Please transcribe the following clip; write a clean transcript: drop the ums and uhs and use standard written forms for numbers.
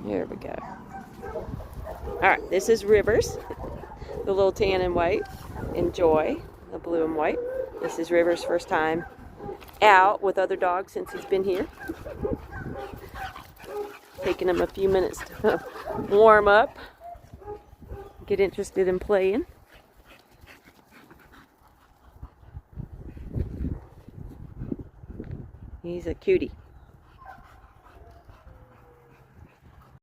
Here we go. Alright, this is Rivers, the little tan and white. Enjoy, the blue and white. This is Rivers' first time out with other dogs since he's been here. Taking him a few minutes to warm up, get interested in playing. He's a cutie.